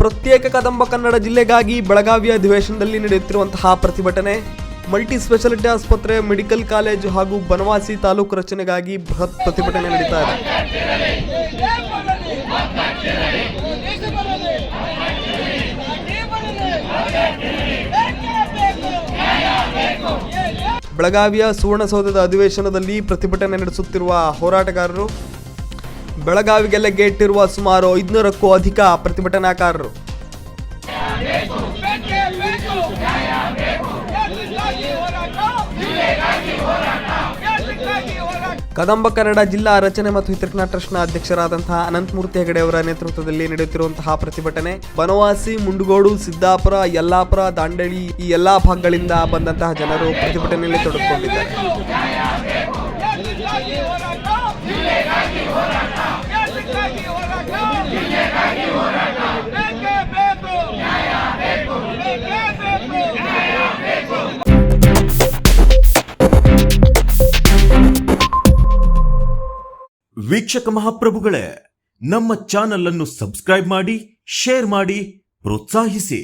ಪ್ರತ್ಯೇಕ ಕದಂಬ ಕನ್ನಡ ಜಿಲ್ಲೆಗಾಗಿ ಬೆಳಗಾವಿಯ ಅಧಿವೇಶನದಲ್ಲಿ ನಡೆಯುತ್ತಿರುವಂತಹ ಪ್ರತಿಭಟನೆ, ಮಲ್ಟಿ ಸ್ಪೆಷಾಲಿಟಿ ಆಸ್ಪತ್ರೆ, ಮೆಡಿಕಲ್ ಕಾಲೇಜು ಹಾಗೂ ಬನವಾಸಿ ತಾಲೂಕು ರಚನೆಗಾಗಿ ಬೃಹತ್ ಪ್ರತಿಭಟನೆ ನಡೀತಾ ಇದೆ. ಬೆಳಗಾವಿಯ ಸುವರ್ಣಸೌಧದ ಅಧಿವೇಶನದಲ್ಲಿ ಪ್ರತಿಭಟನೆ ನಡೆಸುತ್ತಿರುವ ಹೋರಾಟಗಾರರು, ಬೆಳಗಾವಿಗೆ ಲಗ್ಗೆಯಿಟ್ಟಿರುವ ಸುಮಾರು 500ಕ್ಕೂ ಅಧಿಕ ಪ್ರತಿಭಟನಾಕಾರರು. ಕದಂಬ ಕನ್ನಡ ಜಿಲ್ಲಾ ರಚನೆ ಮತ್ತು ಹಿತರಕ್ಷಣಾ ಟ್ರಸ್ಟ್ನ ಅಧ್ಯಕ್ಷರಾದಂತಹ ಅನಂತಮೂರ್ತಿ ಹೆಗಡೆ ಅವರ ನೇತೃತ್ವದಲ್ಲಿ ನಡೆಯುತ್ತಿರುವಂತಹ ಪ್ರತಿಭಟನೆ ಬನವಾಸಿ, ಮುಂಡಗೋಡು, ಸಿದ್ದಾಪುರ, ಯಲ್ಲಾಪುರ, ದಾಂಡೇಲಿ ಈ ಎಲ್ಲಾ ಭಾಗಗಳಿಂದ ಬಂದಂತಹ ಜನರು ಪ್ರತಿಭಟನೆಯಲ್ಲಿ ತೊಡಗಿಕೊಂಡಿದ್ದಾರೆ. ವೀಕ್ಷಕ ಮಹಾಪ್ರಭುಗಳೇ, ನಮ್ಮ ಚಾನೆಲ್ ಅನ್ನು ಸಬ್ಸ್ಕ್ರೈಬ್ ಮಾಡಿ, ಶೇರ್ ಮಾಡಿ, ಪ್ರೋತ್ಸಾಹಿಸಿ.